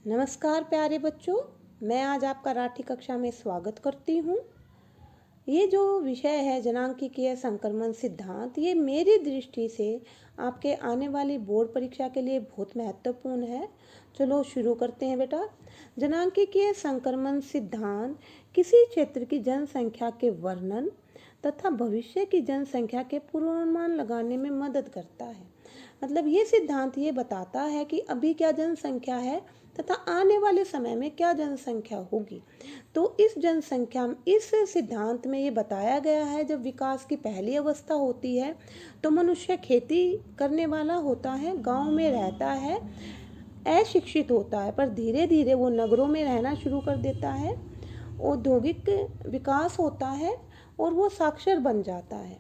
नमस्कार प्यारे बच्चों, मैं आज आपका राठी कक्षा में स्वागत करती हूँ। ये जो विषय है जनांकीय संक्रमण सिद्धांत, ये मेरी दृष्टि से आपके आने वाली बोर्ड परीक्षा के लिए बहुत महत्वपूर्ण है। चलो शुरू करते हैं बेटा। जनांकीय संक्रमण सिद्धांत किसी क्षेत्र की जनसंख्या के वर्णन तथा भविष्य की जनसंख्या के पूर्वानुमान लगाने में मदद करता है। मतलब ये सिद्धांत ये बताता है कि अभी क्या जनसंख्या है तथा आने वाले समय में क्या जनसंख्या होगी। तो इस सिद्धांत में ये बताया गया है, जब विकास की पहली अवस्था होती है तो मनुष्य खेती करने वाला होता है, गांव में रहता है, अशिक्षित होता है, पर धीरे धीरे वो नगरों में रहना शुरू कर देता है। औद्योगिक विकास होता है और वो साक्षर बन जाता है।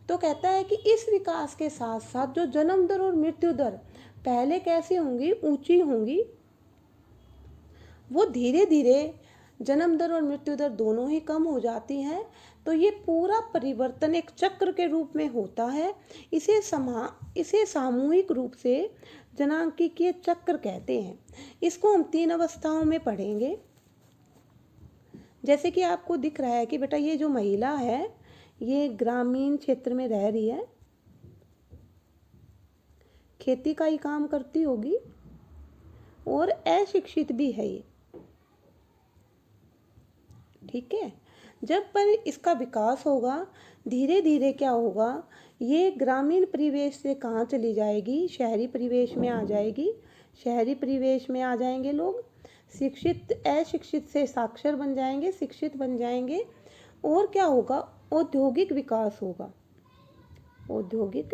तो कहता है कि इस विकास के साथ साथ जो जन्म दर और मृत्यु दर पहले कैसी होंगी, ऊंची होंगी, वो धीरे धीरे जन्म दर और मृत्यु दर दोनों ही कम हो जाती हैं। तो ये पूरा परिवर्तन एक चक्र के रूप में होता है। इसे सामूहिक रूप से जनांकीय चक्र कहते हैं। इसको हम 3 अवस्थाओं में पढ़ेंगे। जैसे कि आपको दिख रहा है कि बेटा ये जो महिला है ये ग्रामीण क्षेत्र में रह रही है, खेती का ही काम करती होगी और अशिक्षित भी है ये, ठीक है। जब पर इसका विकास होगा, धीरे धीरे क्या होगा, ये ग्रामीण परिवेश से कहाँ चली जाएगी, शहरी परिवेश में आ जाएगी। शहरी परिवेश में आ जाएंगे लोग, अशिक्षित से साक्षर बन जाएंगे, शिक्षित बन जाएंगे, और क्या होगा, औद्योगिक विकास होगा, औद्योगिक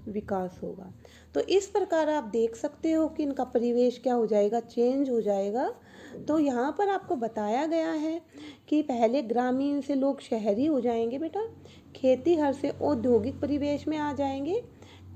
विकास होगा। तो इस प्रकार आप देख सकते हो कि इनका परिवेश क्या हो जाएगा, चेंज हो जाएगा। तो यहाँ पर आपको बताया गया है कि पहले ग्रामीण से लोग शहरी हो जाएंगे बेटा, खेती हर से औद्योगिक परिवेश में आ जाएंगे,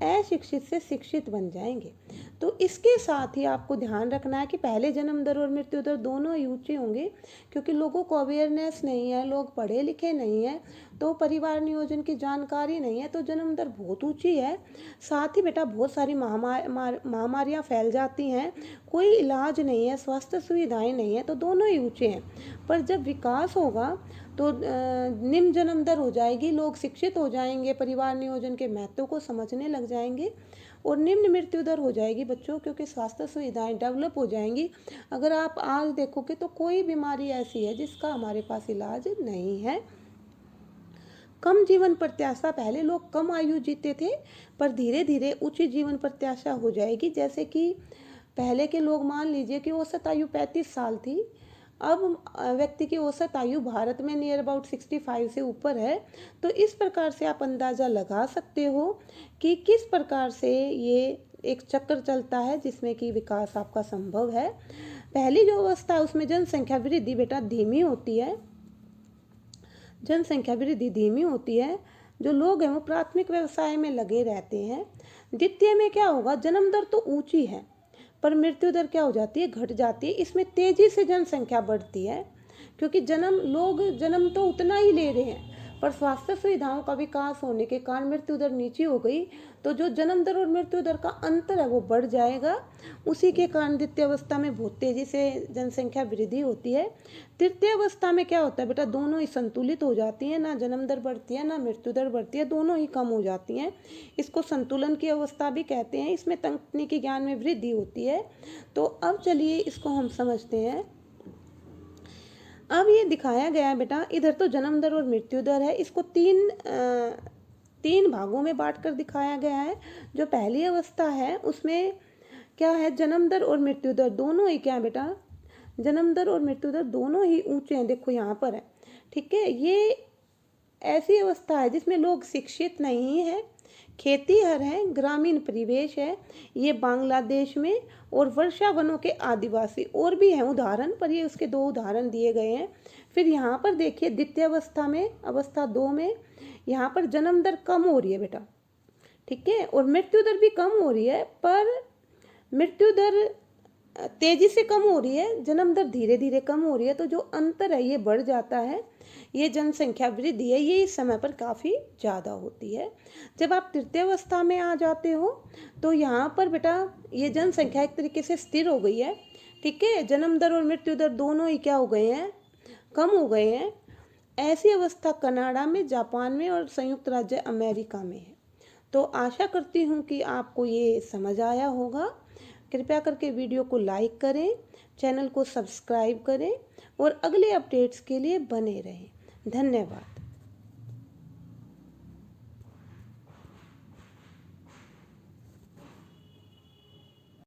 अशिक्षित से शिक्षित बन जाएंगे। तो इसके साथ ही आपको ध्यान रखना है कि पहले जन्म दर और मृत्यु दर दोनों ही ऊंचे होंगे, क्योंकि लोगों को अवेयरनेस नहीं है, लोग पढ़े लिखे नहीं है, तो परिवार नियोजन की जानकारी नहीं है, तो जन्म दर बहुत ऊंची है। साथ ही बेटा बहुत सारी महामारियाँ फैल जाती हैं, कोई इलाज नहीं है, स्वास्थ्य सुविधाएं नहीं है, तो दोनों ही ऊंचे हैं। पर जब विकास होगा तो निम्न जन्म दर हो जाएगी, लोग शिक्षित हो जाएंगे, परिवार नियोजन के महत्व को समझने लग जाएंगे, और निम्न मृत्यु दर हो जाएगी बच्चों, क्योंकि स्वास्थ्य सुविधाएं डेवलप हो जाएंगी। अगर आप आज देखोगे तो कोई बीमारी ऐसी है जिसका हमारे पास इलाज नहीं है। कम जीवन प्रत्याशा, पहले लोग कम आयु जीते थे, पर धीरे धीरे उच्च जीवन प्रत्याशा हो जाएगी। जैसे कि पहले के लोग, मान लीजिए कि औसत आयु 35 साल थी, अब व्यक्ति की औसत आयु भारत में नियर अबाउट 65 से ऊपर है। तो इस प्रकार से आप अंदाज़ा लगा सकते हो कि किस प्रकार से ये एक चक्र चलता है जिसमें कि विकास आपका संभव है। पहली जो अवस्था है उसमें जनसंख्या वृद्धि बेटा धीमी होती है, जनसंख्या वृद्धि धीमी होती है, जो लोग हैं वो प्राथमिक व्यवसाय में लगे रहते हैं। द्वितीय में क्या होगा, जन्म दर तो ऊंची है पर मृत्यु दर क्या हो जाती है, घट जाती है। इसमें तेजी से जनसंख्या बढ़ती है, क्योंकि जन्म तो उतना ही ले रहे हैं, पर स्वास्थ्य सुविधाओं का विकास होने के कारण मृत्यु दर नीची हो गई, तो जो जन्म दर और मृत्यु दर का अंतर है वो बढ़ जाएगा। उसी के कारण द्वितीय अवस्था में बहुत तेजी से जनसंख्या वृद्धि होती है। तृतीय अवस्था में क्या होता है बेटा, दोनों ही संतुलित हो जाती हैं, ना जन्म दर बढ़ती है ना मृत्यु दर बढ़ती है, दोनों ही कम हो जाती हैं। इसको संतुलन की अवस्था भी कहते हैं। इसमें तकनीकी ज्ञान में वृद्धि होती है। तो अब चलिए इसको हम समझते हैं। अब ये दिखाया गया है बेटा, इधर तो जन्म दर और मृत्यु दर है, इसको तीन भागों में बांटकर दिखाया गया है। जो पहली अवस्था है उसमें क्या है, जन्म दर और मृत्यु दर दोनों ही क्या है बेटा, जन्म दर और मृत्यु दर दोनों ही ऊंचे हैं, देखो यहाँ पर है, ठीक है। ये ऐसी अवस्था है जिसमें लोग शिक्षित नहीं है, खेती हर है, ग्रामीण परिवेश है। ये बांग्लादेश में और वर्षा वनों के आदिवासी और भी हैं उदाहरण, पर ये उसके 2 उदाहरण दिए गए हैं। फिर यहाँ पर देखिए द्वितीय अवस्था में, अवस्था 2 में यहाँ पर जन्म दर कम हो रही है बेटा, ठीक है, और मृत्यु दर भी कम हो रही है, पर मृत्यु दर तेज़ी से कम हो रही है, जन्म दर धीरे धीरे कम हो रही है, तो जो अंतर है ये बढ़ जाता है। ये जनसंख्या वृद्धि है, ये इस समय पर काफ़ी ज़्यादा होती है। जब आप तृतीयावस्था में आ जाते हो तो यहाँ पर बेटा ये जनसंख्या एक तरीके से स्थिर हो गई है, ठीक है। जन्म दर और मृत्यु दर दोनों ही क्या हो गए हैं, कम हो गए हैं। ऐसी अवस्था कनाडा में, जापान में और संयुक्त राज्य अमेरिका में है। तो आशा करती हूँ कि आपको ये समझ आया होगा। कृपया करके वीडियो को लाइक करें, चैनल को सब्सक्राइब करें और अगले अपडेट्स के लिए बने रहें। धन्यवाद।